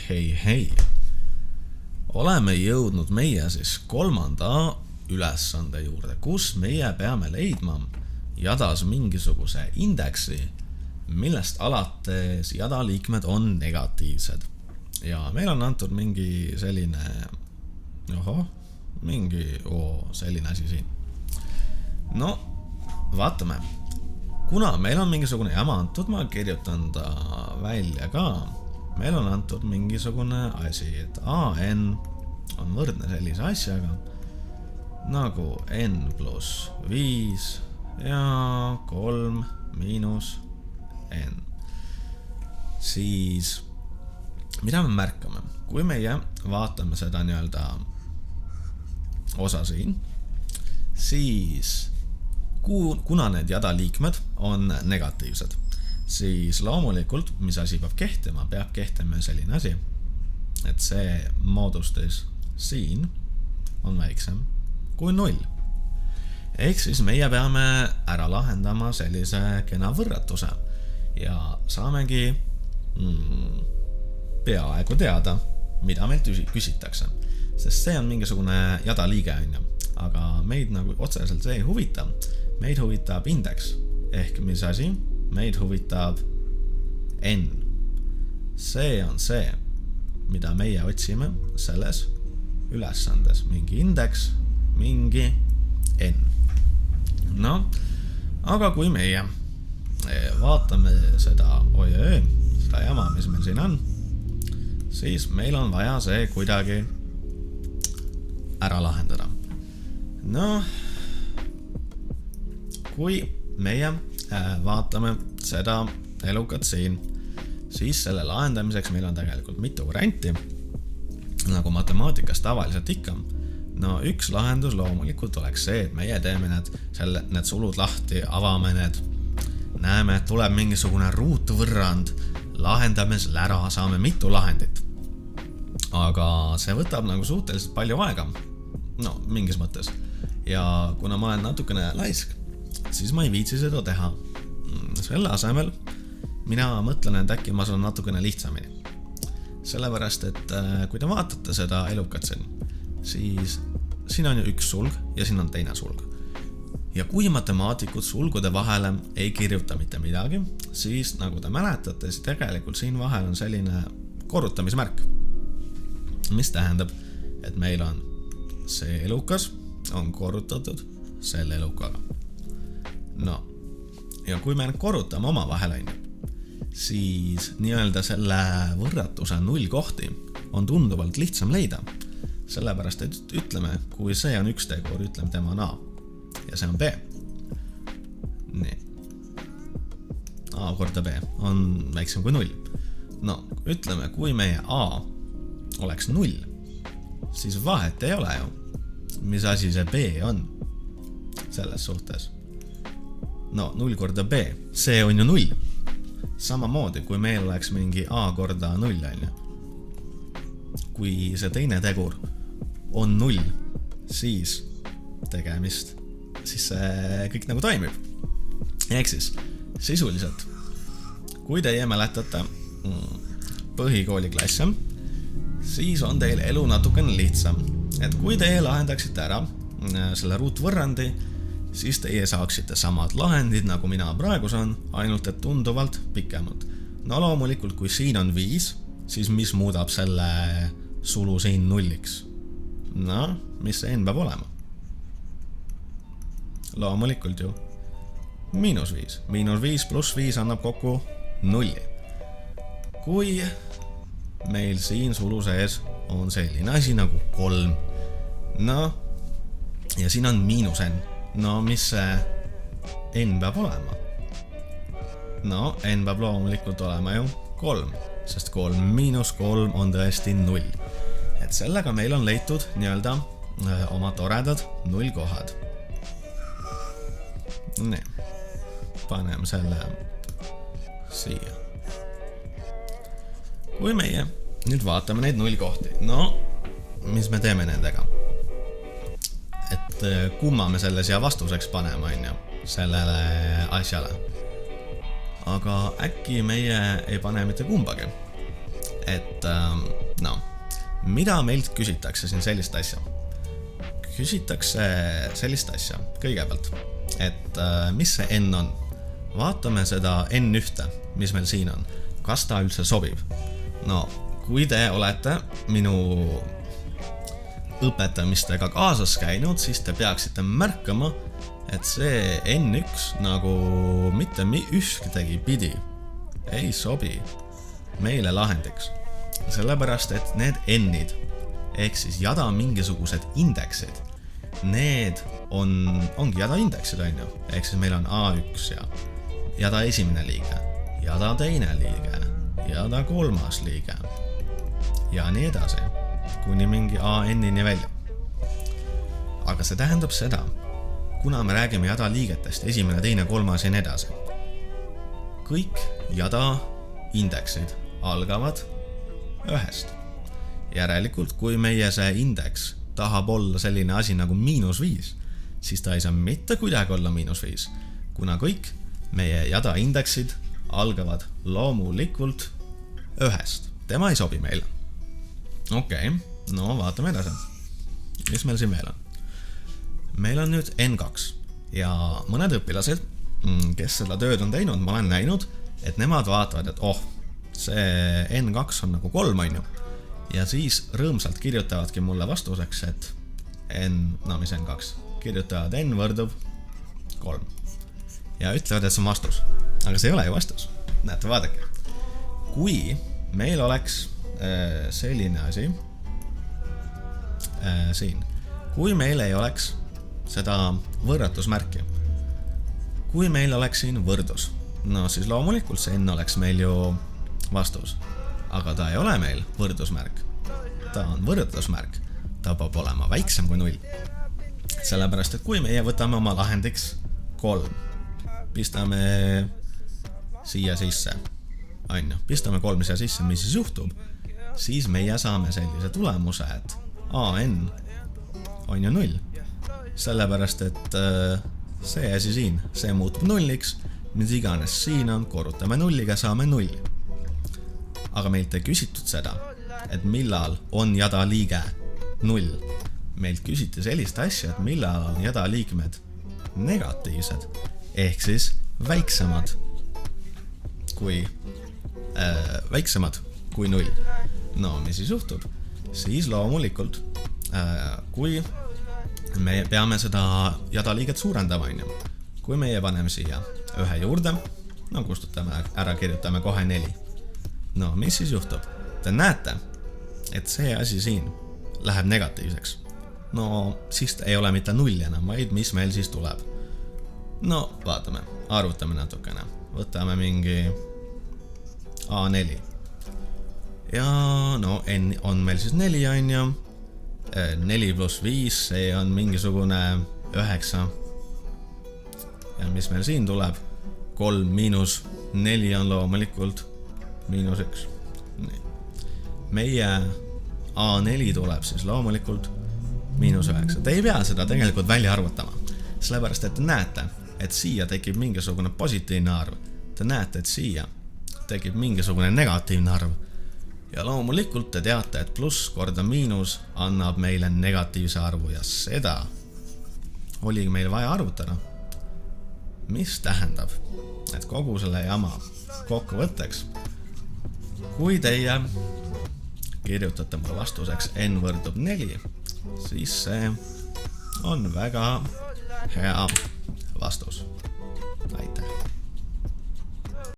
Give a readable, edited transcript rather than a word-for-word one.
Hei. Oleme jõudnud meie siis 3. ülesande juurde, kus meie peame leidma jadas mingisuguse indeksi, millest alates jada liikmed on negatiivsed. Ja meil on antud mingi selline, selline asi siin. No, vaatame. Kuna meil on mingisugune jama antud, ma kirjutan ta välja ka. Meil on antud mingisugune asi, et AN on võrdne sellise asjaga nagu N plus 5 ja 3 miinus N. Siis, mida me märkame? Kui meie vaatame seda nii-öelda osa siin, siis kuna need jadaliikmed on negatiivsed, siis loomulikult, mis asi peab kehtima? Peab kehtima selline asi, et see moodustis siin on väiksem kui 0. Ehk siis meie peame ära lahendama sellise kena võrratuse ja saamegi peaaegu teada, mida meilt küsitakse. Sest see on mingisugune jadaliige, aga meid nagu otseselt see ei huvita. Meid huvitab indeks ehk mis asi? Meid huvitab N. See on see, mida meie otsime selles ülesandes. Mingi indeks, mingi N. No, aga kui meie vaatame seda seda jama, mis meil siin on, siis meil on vaja see kuidagi ära lahendada. No, kui meie vaatame seda elukat siin, siis selle lahendamiseks meil on tegelikult mitu varianti, nagu matemaatikas tavaliselt ikka. No üks lahendus loomulikult oleks see, et meie teeme need sulud lahti, avame need, näeme, et tuleb mingisugune ruutvõrrand, lahendame selle ära, saame mitu lahendit. Aga see võtab nagu suhteliselt palju aega, mingis mõttes. Ja kuna ma olen natukene laisk, siis ma ei viitsi seda teha. Selle asemel mina mõtlen, et äkki ma saan natukene lihtsamini. Sellepärast, et kui te vaatate seda elukat siin, siis siin on ju üks sulg ja siin on teine sulg. Ja kui matemaatikud sulgude vahele ei kirjuta mitte midagi, siis nagu te mäletate, siis tegelikult siin vahel on selline korrutamismärk, mis tähendab, et meil on see elukas on korrutatud selle elukaga. No, ja kui me korrutame oma vahel, siis nii-öelda selle võrratuse 0 kohti on tunduvalt lihtsam leida. Sellepärast, et ütleme, kui see on üks tegur, ütleme tema on A ja see on B. Nii. A korda B on väiksem kui 0. No, ütleme, kui meie A oleks 0, siis vahet ei ole ju, mis asi see B on selles suhtes. No, 0 korda B, see on ju 0. Samamoodi, kui meil oleks mingi A korda 0, kui see teine tegur on 0, siis tegemist, siis see kõik nagu toimib. Ehk siis, sisuliselt, kui teie mäletate põhikooliklasse, siis on teil elu natukene lihtsam. Et kui teie lahendaksite ära selle ruutvõrrandi, siis teie saaksite samad lahendid, nagu mina praegu saan, ainult et tunduvalt pikemalt. No loomulikult, kui siin on 5, siis mis muudab selle sulu siin 0-iks? No, mis see N peab olema? Loomulikult ju -5. -5 pluss 5 annab kokku 0. Kui meil siin sulu sees on selline asi nagu 3, no, ja siin on -N, no mis see N peab olema? No, N peab loomulikult olema ju 3, sest 3 miinus 3 on tõesti 0. Et sellega meil on leitud nii-öelda oma toredad 0 kohad. Nii, paneme selle siia. Kui meie nüüd vaatame neid 0 kohti, no, mis me teeme nendega? Et kumma me selle siia vastuseks paneme, sellele asjale. Aga äkki meie ei pane mitte kumbagi. et no, mida meilt küsitakse siin sellist asja? Küsitakse sellist asja kõigepealt, et mis see N on? Vaatame seda N1, mis meil siin on. Kas ta üldse sobib? No, kui te olete minu õpetamistega kaasas käinud, siis te peaksite märkama, et see N1 nagu mitte ühtegi pidi ei sobi meile lahendiks. Sellepärast, et need N-id, ehk siis jada mingisugused indeksid, need ongi jada indeksid, on ju. Ehk siis meil on A1 ja jada esimene liige, jada teine liige, jada kolmas liige ja nii edasi, kuni mingi AN-ini välja. Aga see tähendab seda, kuna me räägime jada liigetest, esimene, teine, kolmas ja nii edasi, kõik jada indeksid algavad ühest. Järelikult, kui meie see indeks tahab olla selline asi nagu -5, siis ta ei saa mitte kuidagi olla -5, kuna kõik meie jada indeksid algavad loomulikult ühest. Tema ei sobi meile. Okei, no vaatame edasi. Mis meil siin veel on? Meil on nüüd N2 ja mõned õpilased, kes seda tööd on teinud, ma olen näinud, et nemad vaatavad, et see N2 on nagu 3, on ju. Ja siis rõõmsalt kirjutavadki mulle vastuseks, et mis N2? Kirjutavad N võrdub 3. Ja ütlevad, et see on vastus. Aga see ei ole ju vastus. Näete, vaadake. Kui meil oleks selline asi siin, kui meil ei oleks seda võrratusmärki, kui meil oleks siin võrdus, no siis loomulikult see N oleks meil ju vastus. Aga ta ei ole meil võrdusmärk. Ta on võrdusmärk. Ta peab olema väiksem kui 0. Sellepärast, et kui meie võtame oma lahendiks 3, pistame siia sisse, pistame 3 siia sisse, mis siis juhtub? Siis meie saame sellise tulemuse, et AN on ju 0. Sellepärast, et see asi siin, see muutub 0-iks, mis iganes siin on, korrutame 0-iga, saame 0. Aga meilt ei küsitud seda, et millal on jada liige 0. Meilt küsiti sellist asja, et millal on jada liikmed negatiivsed, ehk siis väiksemad kui 0. No, mis siis juhtub? Siis loomulikult, kui me peame seda jada liiget suurendama, on ju. Kui meie paneme siia 1 juurde, no kustutame ära, kirjutame kohe 4. No, mis siis juhtub? Te näete, et see asi siin läheb negatiivseks. No, siis ei ole mitte 0 enam, vaid mis meil siis tuleb. No, vaatame, arvutame natukene. Võtame mingi A4. Ja no, N on meil siis 4, on ju. 4 + 5, see on mingisugune 9. Ja mis meil siin tuleb? 3 miinus 4 on loomulikult -1. Meie A4 tuleb siis loomulikult -9. Te ei pea seda tegelikult välja arvutama. Sellepärast, et te näete, et siia tekib mingisugune positiivne arv. Te näete, et siia tekib mingisugune negatiivne arv. Ja loomulikult te teate, et pluss korda miinus annab meile negatiivse arvu ja seda oli meil vaja arvutada. Mis tähendab, et kogu selle jama kokkuvõtteks, kui teie kirjutate mulle vastuseks N võrdub 4, siis see on väga hea